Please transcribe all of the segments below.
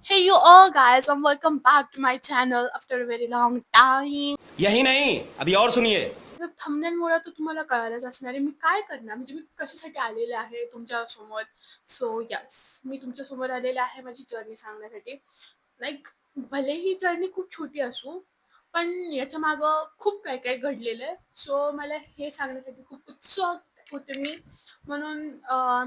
Hey you all guys and welcome back to my channel after a very long time. यही नहीं, अभी और सुनिए. थंबनेल मुळे तर तुम्हाला कळालंच असणार आहे मी काय करणार म्हणजे मी कशासाठी आलेले आहे तुमच्या समोर. सो यस, मी तुमच्या समोर आलेले आहे माझी जर्नी सांगण्यासाठी. लाईक भले ही जर्नी खूप छोटी असू पण याच्या मागं खूप काय काय घडलेलं आहे. सो मला हे सांगण्यासाठी खूप उत्सुक होते मी. म्हणून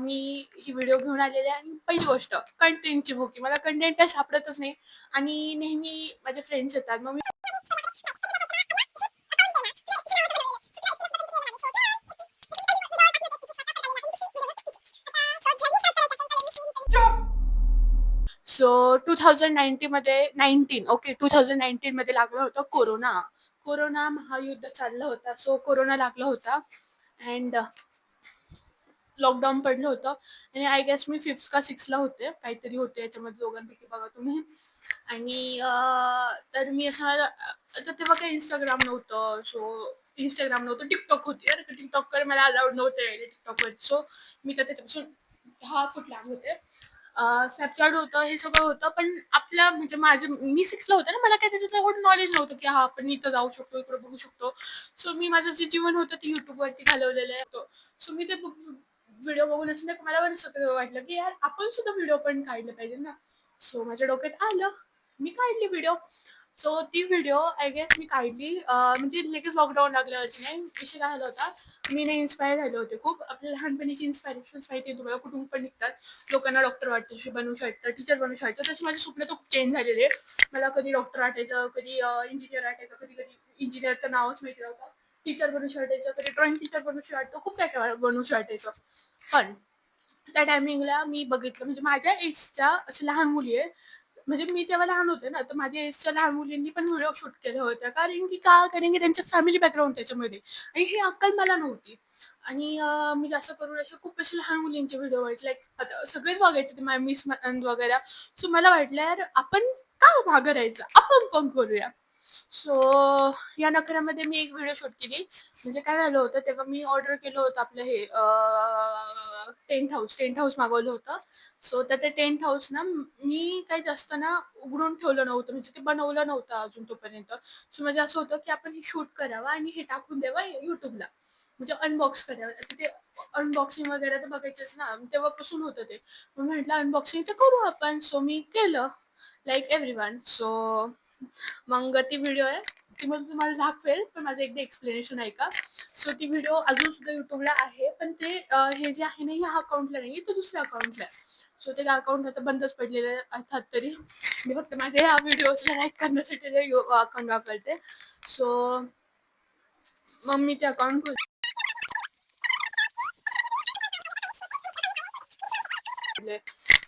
मी ही व्हिडिओ घेऊन आलेले आहे. आणि पहिली गोष्ट कंटेंटची भूक. मला कंटेंट काय सापडतच नाही आणि नेहमी माझे फ्रेंड्स येतात मग मी सो 2019 मध्ये 2019 मध्ये लागलं होतं कोरोना. कोरोना महायुद्ध चाललं होतं. सो कोरोना लागला होता अँड लॉकडाऊन पडलं होतं आणि आय गेस मी 5th का 6th होते. काहीतरी होते याच्यामध्ये दोघांपैकी बघा तुम्ही. आणि तर मी असं तर तेव्हा काही Instagram नव्हतं. सो Instagram नव्हतं, TikTok होती. अरे TikTokवर मला अलाउड नव्हतं यायला TikTokवर. सो मी तर त्याच्यापासून 10 फूट लांब होते. Snapchat होतं, हे सगळं होतं. पण आपल्या म्हणजे मी 6th होते ना, मला काही त्याच्यातलं एवढं नॉलेज नव्हतं, की हां, आपण इथं जाऊ शकतो, इकडे बघू शकतो. सो मी माझं जे जीवन होतं ते YouTubeवरती घालवलेलं आहे. सो मी ते व्हिडिओ बघून असं नाही मला बरं वाटलं, की यार आपण सुद्धा व्हिडिओ पण काढले पाहिजे ना. सो माझ्या डोक्यात आलं. मी काढली व्हिडिओ. सो ती व्हिडिओ आय गेस मी काढली म्हणजे लगेच लॉकडाऊन लागल्यावरती नाही. विषय काय झाला होता, मी नाही इन्स्पायर झाले होते खूप. आपल्या लहानपणीची इन्स्पिरेशन्स माहिती आहे तुम्हाला कुठून पण निघतात. लोकांना डॉक्टर वाटायचं, बनवूशी वाटतं, टीचर बनवूशी वाटतं. तसे माझे स्वप्न खूप चेंज झालेले. मला कधी डॉक्टर वाटायचं, कधी इंजिनियर वाटायचं, कधी-कधी इंजिनिअरचं नावच माहिती नव्हतं. टीचर बनूशी वाटायचं, कधी ड्रॉइंग टीचर बनूशी वाटतं, खूप काय काय बनूशी वाटायचं. पण त्या टायमिंगला मी बघितलं म्हणजे माझ्या एजच्या अशा लहान मुली आहे. म्हणजे मी तेव्हा लहान होते ना, तर माझ्या एजच्या लहान मुलींनी पण व्हिडिओ शूट केल्या होत्या. कारण की त्यांचं फॅमिली बॅकग्राऊंड त्याच्यामध्ये आणि ही अक्कल मला नव्हती. आणि मी जास्त करून असे खूप असे लहान मुलींचे व्हिडिओ बघायचे. लाइक आता सगळेच बघायचे ते मिस वगैरे. सो मला वाटलं यार आपण का मागं राहायचं? आपण पण करूया. सो या नखऱ्यामध्ये मी एक व्हिडिओ शूट केली. म्हणजे काय झालं होतं तेव्हा मी ऑर्डर केलं होतं आपलं हे टेंट हाऊस मागवलं होतं. सो तर ते टेंट हाऊस ना मी काही जास्त ना उघडून ठेवलं नव्हतं म्हणजे ते बनवलं नव्हतं अजून तोपर्यंत. सो म्हणजे असं होतं की आपण हे शूट करावं आणि हे टाकून द्यावं YouTubeला. म्हणजे अनबॉक्स करावं. आता ते अनबॉक्सिंग वगैरे तर बघायचंच ना. तेव्हापासून होतं ते. मग म्हटलं अनबॉक्सिंग तर करू आपण. सो मी केलं लाइक एव्हरीवन. सो मग ती व्हिडिओ आहे. ती मग तुम्हाला दाखवेल, पण माझं एकदा एक्सप्लेनेशन ऐका. सो ती व्हिडिओ अजून सुद्धा YouTubeला आहे. पण ते हे जे आहे ना, ह्या अकाउंटला नाहीये, ते दुसऱ्या अकाउंटला आहे. सो ते अकाउंट आता बंदच पडलेलं आहे अर्थात तरी. मी फक्त माझ्या ह्या व्हिडिओजला लाईक करण्यासाठी ते अकाउंट वापरते. सो मग मी ते अकाउंट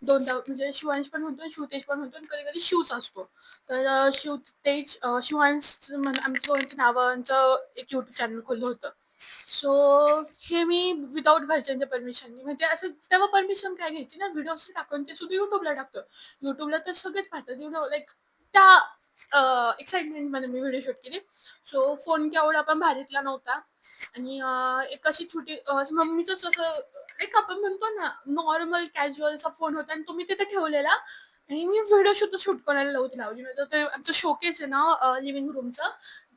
दोनदा म्हणजे शिवांश पण म्हणतो आणि शिवतेज पण म्हणतो आणि कधी-कधी शिवच असतो. तर शिवतेज शिवांश आमच्या दोघांच्या नावांचं एक YouTube चॅनल खोललं होतं. सो हे मी विदाऊट घरच्यांच्या परमिशननी म्हणजे असं तेव्हा परमिशन काय घ्यायची ना, व्हिडिओज टाकून ते सुद्धा YouTubeला टाकतो. YouTubeला तर सगळेच पाहतात. लाइक त्या एक्साइटमेंटमध्ये मी व्हिडिओ शूट केली. सो फोन केवढा पण भारीतला नव्हता आणि एक अशी छोटी मम्मीचंच असं एक आपण म्हणतो ना, नॉर्मल कॅज्युअलचा फोन होता आणि तो मी तिथे ठेवलेला आणि मी व्हिडिओ सुद्धा शूट करायला लावली. माझं ते आमचं शोकेस आहे ना लिव्हिंग रूमचं.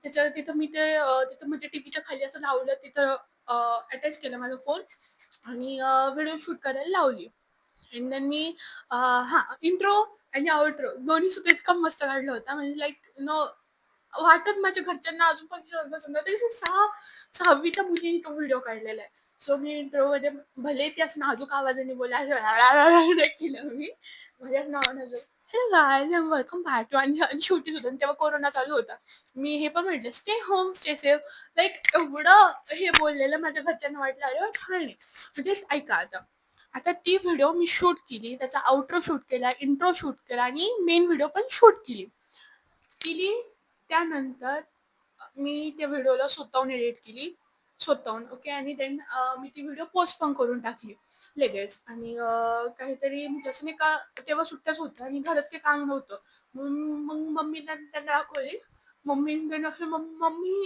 तिथं मी ते तिथं म्हणजे टीव्हीच्या खाली असं लावलं. तिथं अटॅच केला माझा फोन आणि व्हिडिओ शूट करायला लावली. अँड देन मी इंट्रो आणि आउट्रो दोन्ही सुद्धा इतका मस्त काढला होता. म्हणजे लाइक वाटत माझ्या घरच्यांना अजून पण विश्वास बसत नव्हता. की 6वीच्या मुलीने तो व्हिडिओ काढलेला आहे. सो मी इंट्रोमध्ये भले ते असं नाजूक आवाजाने बोलले नाही केलं मी. माझ्याच नावानं hello guys and welcome back to आणि शेवटी सुद्धा तेव्हा कोरोना चालू होता. मी हे पण म्हटलं stay home, stay safe. Like एवढं हे बोललेलं माझ्या घरच्यांना वाटलं अरे वाह! छान आहे. म्हणजे ऐका आता. आता ती व्हिडिओ मी शूट केली, त्याचा आउट्रो शूट केला, इंट्रो शूट केला आणि मेन व्हिडिओ पण शूट केली. केली त्यानंतर मी त्या व्हिडिओला स्वतःहून एडिट केली. स्वतःहून ओके आणि देन मी ती व्हिडिओ पोस्ट पण करून टाकली लगेच आणि काहीतरी म्हणजे असं नाही का तेव्हा सुट्ट्याच होत्या आणि घरात काही काम नव्हतं. मग मम्मीला त्यांना दाखवली. मम्मी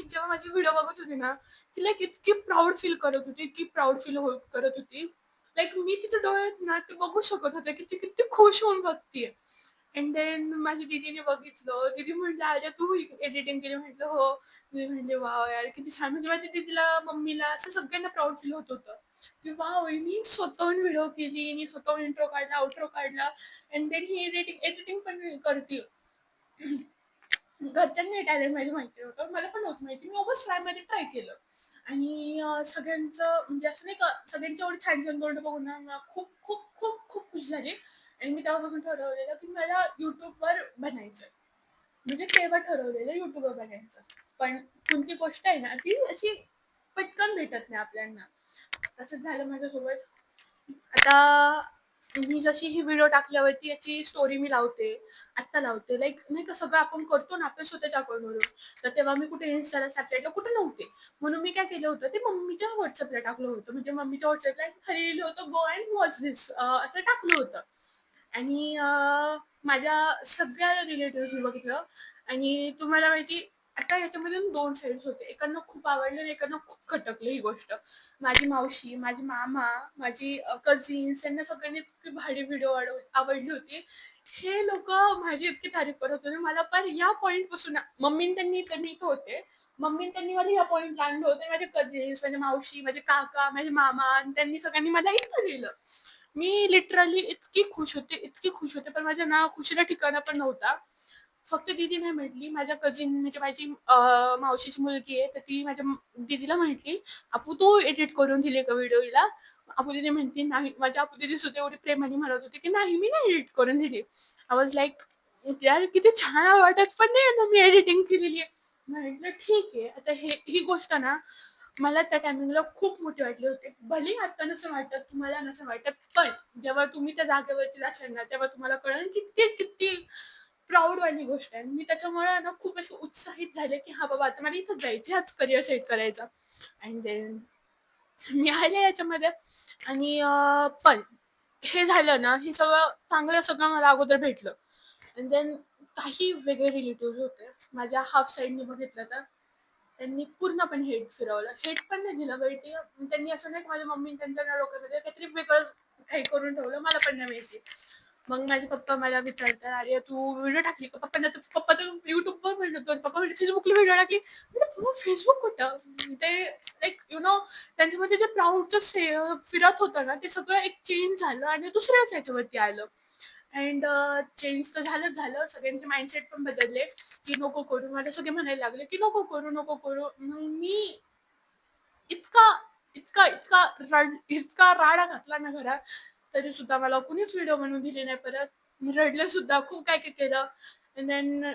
जेव्हा माझी व्हिडिओ बघत होती ना, ती लाइक इतकी प्राउड फील करत होती, इतकी प्राउड फील करत होती. लाइक मी तिच्या डोळ्यात ना ते बघू शकत होते, की ती किती खुश होऊन बघतीये. अँड देन माझ्या दीदीने बघितलं. दीदी म्हटलं, "अरे तू एडिटिंग केली?" म्हटलं, "हो." दीदी म्हटले, "वॉव यार किती छान." म्हणजे माझ्या दीदीला, मम्मीला असं सगळ्यांना प्राउड फील होत होतं, की वॉव हिने स्वतःहून व्हिडिओ केली, हिने स्वतःहून इंट्रो काढला, आउट्रो काढला अँड देन ही एडिटिंग एडिटिंग पण करते. घरच्यांना हे टॅलेंट माझी माहिती नव्हतं. मला पण नव्हतं माहिती. मी उगाच ट्रायमध्ये ट्राय केलं आणि सगळ्यांचं म्हणजे असं नाही का, सगळ्यांची एवढी छान-छान तोंड बघून ना मला खूप, खूप, खूप, खूप खुशी झाली आणि मी तेव्हापासून ठरवलेलं, की मला YouTubeवर बनायचं. म्हणजे तेव्हा ठरवलेलं YouTubeवर बनायचं. पण कोणती गोष्ट आहे ना, ती अशी पटकन भेटत नाही आपल्याला. तसंच झालं माझ्यासोबत. आता मी जशी ही व्हिडिओ टाकल्यावरती याची स्टोरी मी लावते. आत्ता लावते. लाइक नाही का सगळं आपण करतो ना आपल्या स्वतःच्या अकाउंटवरून. तर तेव्हा मी कुठे Instaला, Snapchatला कुठे नव्हते. म्हणून मी काय केलं होतं, ते मम्मीच्या WhatsAppला टाकलं होतं. म्हणजे मम्मीच्या WhatsAppला खाली लिहिलं होतं, "गो अँड वॉच धिस" असं टाकलं होतं. आणि माझ्या सगळ्या रिलेटिव्हजनी बघितलं आणि तुम्हाला माहिती आता याच्यामध्ये 2 साइड्स होते. एकांना खूप आवडलं आणि एकांना खूप खटकलं ही गोष्ट. माझी मावशी, माझे मामा, माझी कझिन्स यांना सगळ्यांनी इतकी भारी व्हिडिओ आवडली होती. हे लोकं माझी इतकी तारीफ करत होते. मला पण या पॉइंटपासून मम्मीने त्यांनी तर मी इथं होते. मम्मीने त्यांनी मला या पॉइंटला आणलं होतं. माझे कझिन्स, माझे मावशी, माझे काका, माझे मामा आणि त्यांनी सगळ्यांनी मला इथं नेलं. मी लिटरली इतकी खुश होते, इतकी खुश होते, पण माझ्या ना खुशीला ठिकाणा पण नव्हता. फक्त दीदी नाही म्हटली, माझ्या कझिन म्हणजे माझी मावशीची मुलगी आहे, तर ती माझ्या दीदीला म्हटली, "अपू तू एडिट करून दिली का व्हिडिओ हिला?" अपू दीदी म्हणते, "नाही." माझी अपू दीदी सुद्धा एवढी प्रेमाने म्हणत होती, की "नाही, मी नाही एडिट करून दिली." आय वाज लाइक, यार किती छान वाटत पण नाही ना मी एडिटिंग केलेली आहे. म्हटलं ठीक आहे. आता ही गोष्ट ना मला त्या टायमिंगला खूप मोठी वाटली होती. भलेही आता नसं वाटत, तुम्हाला नसं वाटत, पण जेव्हा तुम्ही त्या जागेवरती जाशाल ना, तेव्हा तुम्हाला कळेल की ते किती प्राउड वाली गोष्ट आहे. मी त्याच्यामुळे ना खूप अशी उत्साहित झाले, की हां बाबा आता मला इथंच जायचं, हाच करियर सेट करायचा. अँड देन मी आले याच्यामध्ये आणि पण हे झालं ना, हे सगळं चांगलं सगळं मला अगोदर भेटलं. अँड देन काही वेगळे रिलेटिव्हज होते. माझ्या हाल्फ साइडनी बघितलं तर त्यांनी पूर्णपणे हेट फिरवलं. हेट पण नाही दिलं माहिती त्यांनी असं नाही की माझ्या मम्मीने त्यांच्या डोक्यामध्ये काहीतरी वेगळं काही करून ठेवलं, मला पण नाही माहिती. मग माझे पप्पा मला विचारतात, "अरे तू व्हिडिओ टाकली का?" पप्पा तर YouTubeवर म्हणत होते. पप्पा म्हणले, "Facebookला व्हिडिओ टाकली." म्हटलं, "पप्पा Facebook कुठं?" ते लाइक त्यांच्यामध्ये जे प्राउडचं फिरत होतं ना, ते सगळं एक चेंज झालं आणि दुसऱ्याच ह्याच्यावरती आलं. अँड चेंज तर झालंच झालं. सगळ्यांचे माइंडसेट पण बदलले, की नको करू. मला सगळे म्हणायला लागले, की "नको करू, नको करू." मग मी इतका, इतका इतका राडा घातला ना घरात, तरी सुद्धा मला कुणीच व्हिडिओ बनवून दिले नाही परत. मी रडले सुद्धा, खूप काय-काय केलं. अँड देन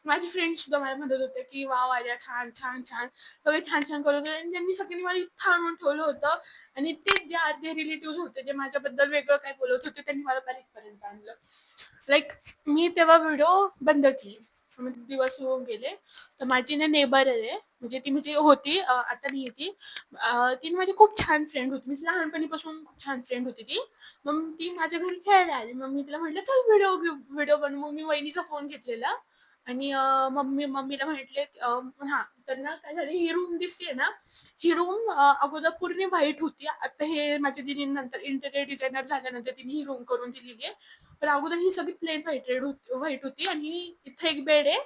माझे फ्रेंड्स सुद्धा मला म्हणत होते, की "वॉव आर्या छान, छान, छान." सगळे छान-छान करत होते आणि त्यांनी सगळ्यांनी मला इथं आणून ठेवलं होतं आणि तेच जे अर्धे रिलेटिव्हज होते, जे माझ्याबद्दल वेगळं काय बोलत होते, त्यांनी मला परत इथपर्यंत आणलं. लाइक मी तेव्हा व्हिडिओ बंद केली. म्हणजे दिवस होऊन गेले. तर माझी ना नेबर आहे, म्हणजे ती म्हणजे होती आता नाही ती. ती माझी खूप छान फ्रेंड होती. म्हणजे लहानपणीपासून खूप छान फ्रेंड होती ती. मग ती माझ्या घरी खेळायला आली. मग मी तिला म्हटलं, "चल व्हिडिओ घेऊ, व्हिडिओ बनवू." मग मी वहिनीचा फोन घेतलेला आणि मम्मीला म्हटले हां, तर ना काय झालं, ही रूम दिसतीये ना, ही रूम अगोदर पूर्ण व्हाईट होती. आता हे माझ्या दीदीनंतर इंटेरियर डिझायनर झाल्यानंतर तिने ही रूम करून दिलेली आहे. पण अगोदर ही सगळी प्लेन व्हाईट होती आणि इथे एक बेड आहे.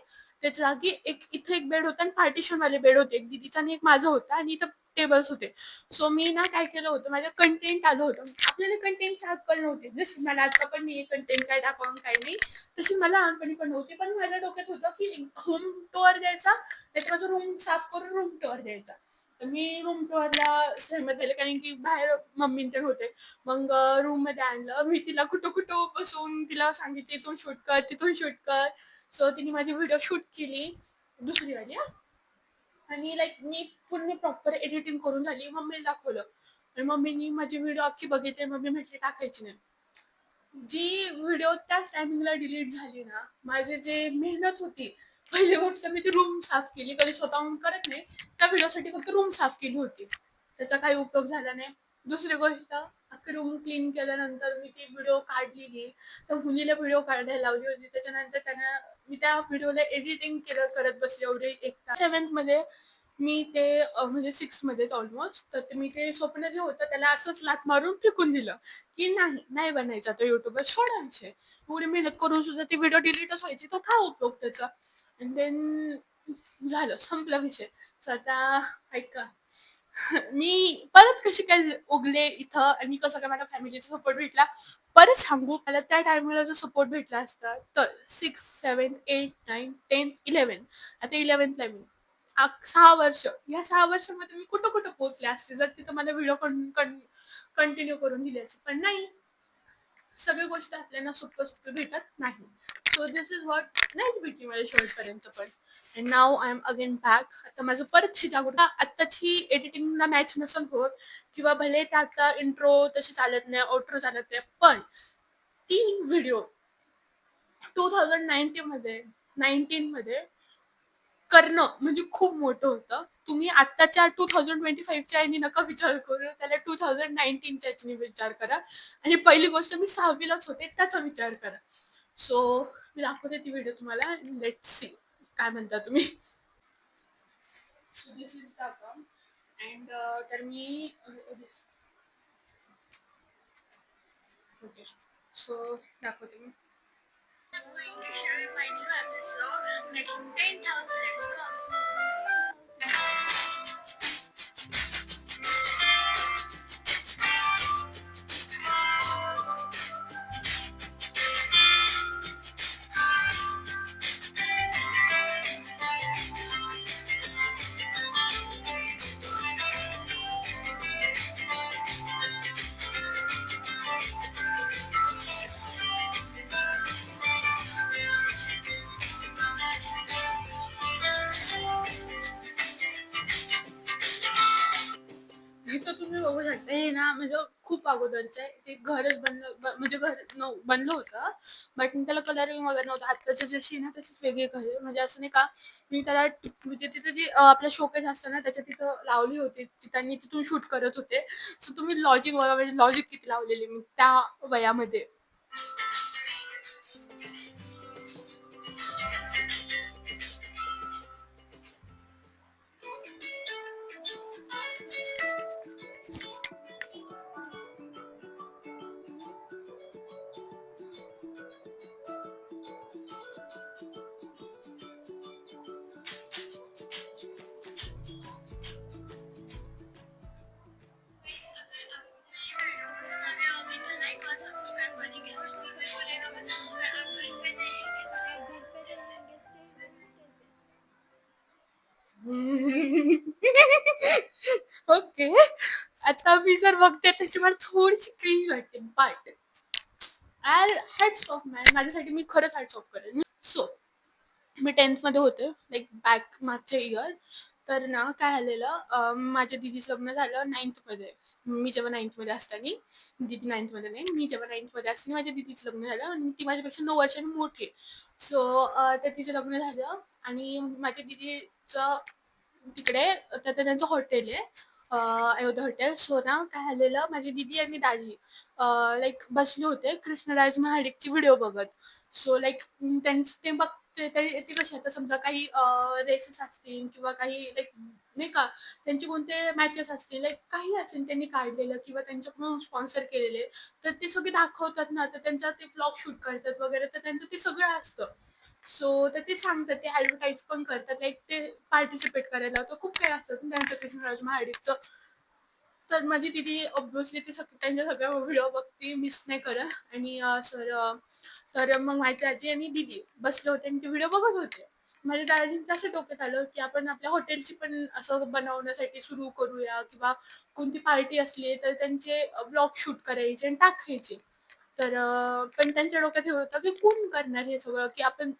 त्याच्या जागी इथे एक बेड होता आणि पार्टिशनवाले बेड होते. एक दीदीचा आणि एक माझा होता आणि इथं टेबल्स होते. सो मी ना काय केलं होतं, माझं कंटेंट आलं होतं. आपल्याला कंटेंटची अक्कल नव्हती. जशी मला आता पण नाहीये कंटेंट काय टाकावं काय नाही. तशी मला लहानपणी पण नव्हती. पण माझ्या डोक्यात होतं, की होम टूर द्यायचा, नाहीतर माझा रूम साफ करून रूम टूर द्यायचा. तर मी रूम टूरला सहमत झाले कारण की बाहेर मम्मी ते होते. मग रूममध्ये आणलं. मी तिला कुठं-कुठं बसवून तिला सांगितले, "इथून शूट कर, तिथून शूट कर." सो तिने माझी व्हिडिओ शूट केली. दुसरी वाली हां. आणि लाइक मी पूर्ण प्रॉपर एडिटिंग करून झाली. मम्मीला दाखवलं. आणि मम्मीनी माझी व्हिडिओ अख्खी बघितली. मम्मी म्हटली, "टाकायची नाही." जी व्हिडिओ त्याच टायमिंगला डिलीट झाली ना, माझी जी मेहनत होती, पहिली गोष्ट मी ती रूम साफ केली. कधी स्वतःहून करत नाही. त्या व्हिडिओसाठी फक्त रूम साफ केली होती. त्याचा काही उपयोग झाला नाही. दुसरी गोष्ट, अख्खी रूम क्लीन केल्यानंतर मी ती व्हिडिओ काढलेली. त्या मुलीला व्हिडिओ काढायला लावली होती. त्याच्यानंतर मी त्या व्हिडिओला एडिटिंग करत बसले एवढे 1 तास. 7th मध्ये मी ते म्हणजे 6 मध्येच ऑलमोस्ट. तर ते मी ते स्वप्न जे होतं त्याला असंच लाथ मारून फेकून दिलं, की नाही बनायचा तो यूट्यूबर, सोडा विषय. एवढी मेहनत करून सुद्धा ती व्हिडिओ डिलीटच व्हायची, तर काय उपयोग त्याचा? अँड देन झालं, संपला विषय. सो आता ऐका, मी परत कशी काय उगले इथं आणि कसं काय मला फॅमिलीचा सपोर्ट भेटला, परत सांगू. मला त्या टायमाला जो सपोर्ट भेटला असता तर 6, 7, 8, 9, 10, 11, आता 11thला मी. 6 वर्ष. या 6 वर्षामध्ये मी कुठं-कुठं पोहोचले असते जर तिथं मला व्हिडिओ कंटिन्यू करून दिली असती. पण नाही, सगळी गोष्ट आपल्याला सोप्पं-सोप्पं भेटत नाही. सो धिस इज व्हॉट नाहीच भेटली मला शेवटपर्यंत पण. And now I am again back. आता माझं परत हे जागरूकता आत्ताची एडिटिंगला मॅच नसेल होत किंवा भले त्या आता इंट्रो तशी चालत नाही, आउट्रो चालत नाही. पण ती व्हिडिओ 2019 मध्ये करणं म्हणजे खूप मोठं होतं. तुम्ही आत्ताच्या 2025च्या ह्यानी नका विचार करू. त्याला 2019च्या ह्याच्याने विचार करा. आणि पहिली गोष्ट मी 6वीलाच होते त्याचा विचार करा. सो मी दाखवते ती व्हिडिओ तुम्हाला. लेट्स सी काय म्हणता तुम्ही. So this is the account and तर मी ओके. सो दाखवते मी. इथं तुम्ही बघू शकता हे ना म्हणजे खूप अगोदरचं आहे. ते घरच म्हणजे घर बनलं होतं. बट त्याला कलरिंग वगैरे नव्हतं. आत्ताची जशी आहे ना तशीच वेगळी घर आहे. म्हणजे असं नाही का मी त्याला म्हणजे तिथं जी आपलं शोकेस असतं ना त्याच्या तिथं लावली होती. त्यांनी तिथून शूट करत होते. सो तुम्ही लॉजिक बघा म्हणजे लॉजिक किती लावलेली मी त्या वयामध्ये. ओके. आता मी जर बघते त्याची मला थोडीशी क्रिंज वाटते. बट हॅट्स ऑफ मॅन, माझ्यासाठी मी खरंच हॅट्स ऑफ करेन. सो मी 10th मध्ये होते, लाइक बॅक मागच्या इयर. तर ना काय झालेलं, माझ्या दीदीचं लग्न झालं 9th मध्ये. मी जेव्हा 9th मध्ये असताना, दीदी 9th मध्ये नाही, मी जेव्हा 9th मध्ये असताना माझ्या दीदीचं लग्न झालं आणि ती माझ्यापेक्षा 9 वर्षांनी मोठी आहे. सो तर तिचं लग्न झालं आणि माझ्या दीदीचं तिकडे तर त्यांचं हॉटेल आहे, अयोध्या हॉटेल. सो ना काय झालेलं, माझी दीदी आणि दाजी लाईक बसले होते कृष्णराज महाडिकची व्हिडिओ बघत. सो लाईक त्यांचं ते बघ ते कसे आता समजा काही रेसेस असतील किंवा काही लाईक नाही का त्यांचे कोणते मॅचेस असतील लाईक काही असेल त्यांनी काढलेलं किंवा त्यांच्याकडून स्पॉन्सर केलेले, तर ते सगळे दाखवतात ना, तर त्यांचा ते व्लॉग शूट करतात वगैरे, तर त्यांचं ते सगळं असतं. सो तर ते सांगतात, ते ऍडव्हर्टाईज पण करतात, लाईक ते पार्टिसिपेट करायला होतं, खूप काही असतं त्यांचं कृष्णराज महाडिकचं. तर माझी दिदी ऑब्व्हियसली ती त्यांच्या सगळ्या व्हिडिओ बघते, मिस नाही करत. आणि सर तर मग माझी आजी आणि दीदी बसले होते आणि ते व्हिडिओ बघत होते. माझ्या दादाजींचं असं डोक्यात आलं, की आपण आपल्या हॉटेलची पण असं बनवण्यासाठी सुरू करूया किंवा कोणती पार्टी असली तर त्यांचे ब्लॉग शूट करायचे आणि टाकायचे. तर पण त्यांच्या डोक्यात हे होतं, की कोण करणार हे सगळं, की आपण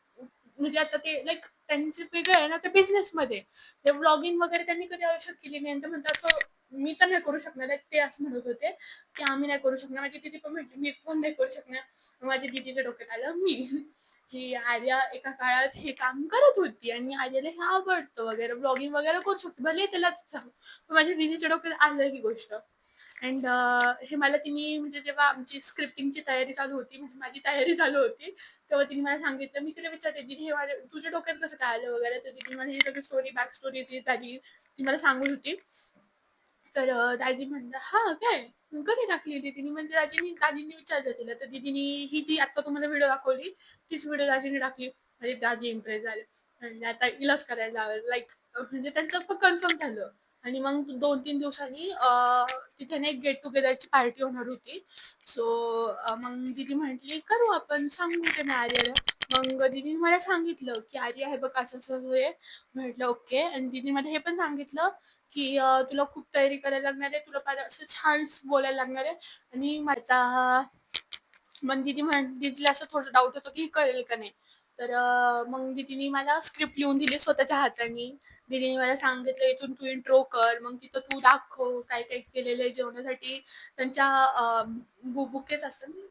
म्हणजे आता ते लाईक त्यांचे वेगळं आहे ना, ते बिझनेसमध्ये. ते व्लॉगिंग वगैरे त्यांनी कधी आयुष्यात केली नाही. आणि ते म्हणतात असं मी तर नाही करू शकणार आहे. ते असं म्हणत होते, की आम्ही नाही करू शकणार. माझी दीदी पण म्हटली, "मी पण नाही करू शकणार." मग माझ्या दीदीच्या डोक्यात आलं मी, की आर्या एका काळात हे काम करत होती आणि आर्याला हे आवडतं वगैरे, व्लॉगिंग वगैरे करू शकते. भले त्यालाच सांग. पण माझ्या दीदीच्या डोक्यात आलं ही गोष्ट. अँड हे मला तिने म्हणजे जेव्हा आमची स्क्रिप्टिंगची तयारी चालू होती, म्हणजे माझी तयारी चालू होती, तेव्हा तिने मला सांगितलं. मी तिला विचारते, "दीदी हे माझ्या तुझ्या डोक्यात कसं काय आलं वगैरे?" तर तिने मला ही सगळी स्टोरी, बॅक स्टोरी जी झाली ती मला सांगत होती. तर दाजी म्हणलं, "हां, काय? कधी टाकलेली तिने?" म्हणजे दाजींनी विचारलं तिला. तर दीदीनी ही जी आता तुम्हाला व्हिडिओ दाखवली, तीच व्हिडिओ दाजींनी टाकली. म्हणजे दाजी इम्प्रेस झाले. म्हणजे आता हिलाच करायला लावेल. लाइक म्हणजे त्यांचं पण कन्फर्म झालं. आणि मग 2-3 दिवसांनी तिथे ना एक गेट टुगेदरची पार्टी होणार होती. सो मग दीदी म्हटली, "करू आपण, सांगू ते मी आर्याला." मग दीदीने मला सांगितलं, की "आर्या हे बघ असं-असं आहे." म्हटलं, "ओके." आणि दीदीने मला हे पण सांगितलं, की तुला खूप तयारी करायला लागणार आहे. तुला फार असं छान बोलायला लागणार आहे. आणि आता मग दीदीला असं थोडं डाऊट होतं, की करेल का नाही. तर मग दीदीने मला स्क्रिप्ट लिहून दिली स्वतःच्या हाताने. दीदीने मला सांगितलं, "इथून तू इंट्रो कर. मग तिथं तू दाखव काय-काय केलेलं आहे जेवणासाठी." त्यांच्या बुकेच असतात ना,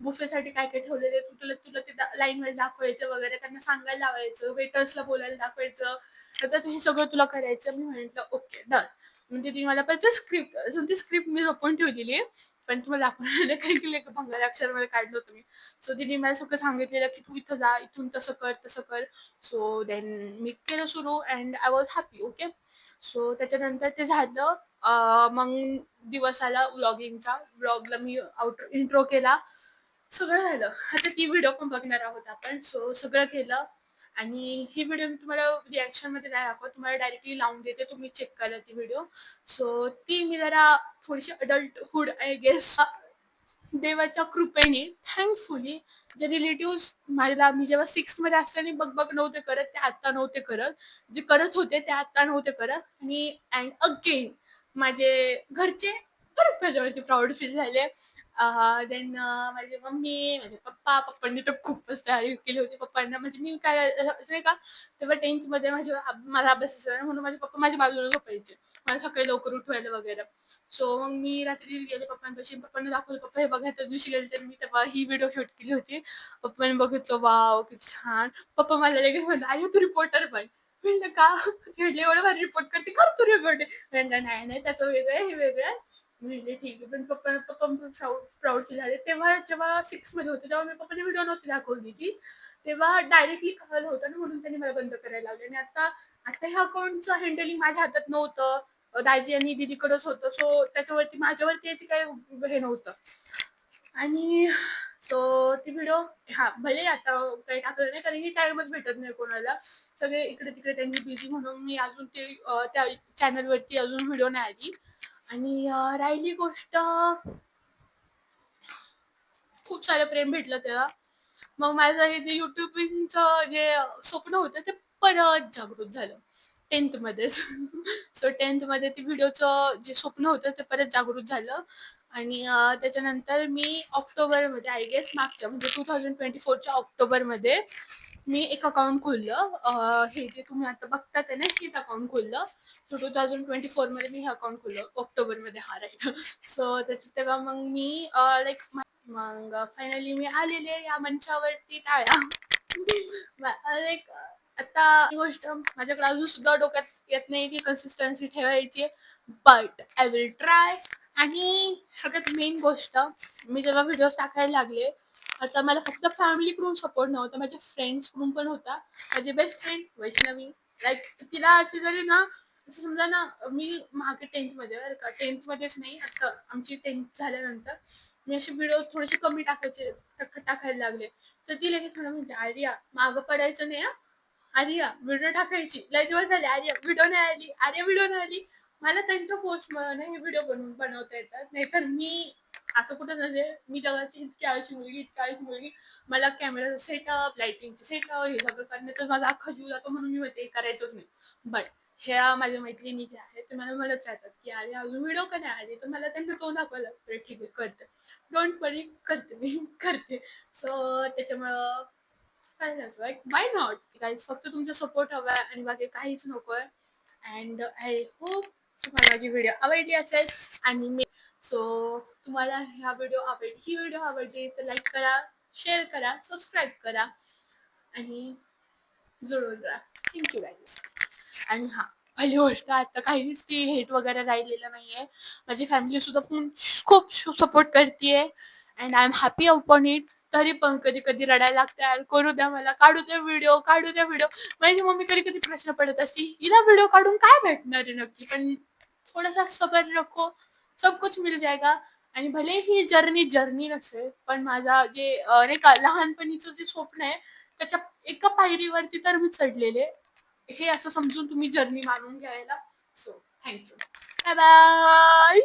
बुफेसाठी काय-काय ठेवलेलं आहे. तुला तुला ते लाईन वाईज दाखवायचं वगैरे. त्यांना सांगायला लावायचं. वेटर्सला बोलायला दाखवायचं. तर हे सगळं तुला करायचं. मी म्हटलं, "ओके, डन." मग दीदीने मला पाहिजे स्क्रिप्ट, अजून ती स्क्रिप्ट मी जपून ठेवलेली आहे. पण तुम्हाला दाखवणार नाही कारण की भंगार अक्षरामध्ये काढलं होतं मी. सो तिने मला सगळं सांगितलेलं की तू इथं जा, इथून तसं कर, तसं कर. सो देन मी केलं सुरू and I was happy. Okay. So त्याच्यानंतर ते झालं. मग दिवस आला व्लॉगिंगचा. व्लॉगला मी इंट्रो केला. सगळं झालं. आता ती व्हिडिओ पण बघणार आहोत आपण. सो सगळं केलं. आणि ही व्हिडिओ मी तुम्हाला रिॲक्शनमध्ये नाही दाखवत. तुम्हाला डायरेक्टली लावून देते. तुम्ही चेक करा ती व्हिडिओ. सो ती मी जरा थोडीशी अडल्टहूड आय गेस देवाच्या कृपेने थँकफुली जे रिलेटिव्स मला मी जेव्हा 6th मध्ये असताना बघ नव्हते करत, ते आता नव्हते करत. जे करत होते ते आता नव्हते करत. आणि अँड अगेन माझे घरचे परत माझ्यावरती प्राऊड फील झाले. देन माझी मम्मी, माझे पप्पांनी तर खूपच तयारी केली होती. पप्पांना म्हणजे मी काय असं नाही का, तेव्हा 10th मध्ये माझा अभ्यास असायचा म्हणून माझे पप्पा माझ्या बाजूला झोपायचे. मला सकाळी लवकर उठवायला वगैरे. सो मग मी रात्री गेले पप्पांपाशी. पप्पांना दाखवलं, "पप्पा हे बघा, त्या दिवशी गेले तर मी तेव्हा ही व्हिडिओ शूट केली होती." पप्पांनी बघितलं, "वॉव! किती छान." पप्पा मला लगेच म्हणले, "आई तू रिपोर्टर बन." म्हणलं, "का?" म्हटले, "एवढं भारी रिपोर्ट करते, कर तू रिपोर्ट." म्हणलं, "नाही, नाही त्याचं वेगळं आहे, हे वेगळं आहे." म्हणले, "ठीक आहे." पण पप्पा पप्पा प्राऊड फील झाले. तेव्हा जेव्हा 6 मध्ये होते तेव्हा मी पप्पांनी व्हिडिओ नव्हती दाखवली ती. तेव्हा डायरेक्टली कळलं होतं ना, म्हणून त्यांनी मला बंद करायला लावले. आणि आता आता ह्या अकाउंटचं हँडलिंग माझ्या हातात नव्हतं. दाजी आणि दीदीकडेच होतं. सो त्याच्यावरती माझ्यावरती याची काही हे नव्हतं. आणि सो ती व्हिडिओ हां, भले आता काही टाकलं नाही कारण की टाईमच भेटत नाही कोणाला. सगळे इकडे-तिकडे त्यांनी बिझी म्हणून मी अजून ते त्या चॅनलवरती अजून व्हिडिओ नाही आली. आणि राहिली गोष्ट खूप सारं प्रेम भेटलं तेव्हा. मग माझं हे जे युट्यूबिंगचं जे स्वप्न होतं ते परत जागृत झालं 10th मध्येच. सो 10th मध्ये ते व्हिडिओचं जे स्वप्न होतं ते परत जागृत झालं. आणि त्याच्यानंतर मी ऑक्टोबरमध्ये आय गेस मागच्या म्हणजे 2024च्या ऑक्टोबरमध्ये मी एक अकाउंट खोललं. हे जे तुम्ही आता बघतात आहे ना, हेच अकाउंट खोललं. सो 2024 मध्ये मी हे अकाउंट खोललं. ऑक्टोबरमध्ये हा राईट. सो तेव्हा मग मी लाइक मग फायनली मी आलेले या मंचावरती टाळ्या. लाइक आता ही गोष्ट माझ्याकडे अजून सुद्धा डोक्यात येत नाही की कन्सिस्टन्सी ठेवायची. But I will try. आणि सगळ्यात मेन गोष्ट, मी जेव्हा व्हिडिओज टाकायला लागले, आता मला फक्त फॅमिलीकडून सपोर्ट नव्हता, माझ्या फ्रेंड्सकडून पण होता. माझी बेस्ट फ्रेंड वैष्णवी, लाईक तिला अशी जरी ना, असं समजा ना, मी मागे 10th मध्ये बरं का, 10th मध्येच नाही, आता आमची 10th झाल्यानंतर मी असे व्हिडिओ थोडेसे कमी टाकायला लागले. तर ती लगेच मला म्हणते, "आर्या मागं पडायचं नाही हां. आर्या व्हिडिओ टाकायची. लय दिवस झाले आर्या व्हिडिओ नाही आली, आर्या व्हिडिओ नाही आली." मला त्यांच्या पोस्टमुळे हे व्हिडिओ बनवता येतात. नाहीतर मी आता कुठं म्हणजे मी जगाची इतकी आळशी मुलगी, इतकी आळशी मुलगी. मला कॅमेराचं सेटअप, लाइटिंगचं सेटअप हे सगळं करण्यातच माझा अख्खा जीव जातो म्हणून मी म्हणते करायचंच नाही. बट ह्या माझ्या मैत्रिणी ज्या आहेत ते मला म्हणत राहतात, की "अरे अजून व्हिडिओ का नाही आले?" तर मला त्यांना तोंड दाखवायला लागतं. ठीक आहे करते. डोंट वरी करते मी करते. सो त्याच्यामुळं काय झालं लाइक व्हाय नॉट? गाईज फक्त तुमचा सपोर्ट हवा आहे आणि बाकी काहीच नकोय. अँड आय होप तुम्हाला माझी व्हिडिओ आवडली असेल. आणि सो तुम्हाला ही व्हिडिओ आवडली तर लाईक करा, शेअर करा, सबस्क्राईब करा आणि जुळून राहा. Thank you guys. आणि हां, पहिली गोष्ट आता काहीच ती हेट वगैरे राहिलेलं नाहीये. माझी फॅमिली सुद्धा खूप सपोर्ट करतीये and I am happy upon it. तरी पण कधी-कधी रडायला लागतं यार, करू द्या मला, काढू द्या व्हिडिओ, काढू द्या व्हिडिओ. माझी मम्मी कधी-कधी प्रश्न पडत असती, हिला व्हिडिओ काढून काय भेटणार आहे नक्की? पण थोडासा सब्र रखो, सब कुछ मिल जाएगा. आणि भले ही जर्नी नसेल, पण माझा जे नाही का लहानपणीचं जे स्वप्न आहे, त्याच्या एका पायरीवरती तर मी चढलेले. हे असं समजून तुम्ही जर्नी मानून घ्यायला. So thank you. Bye bye.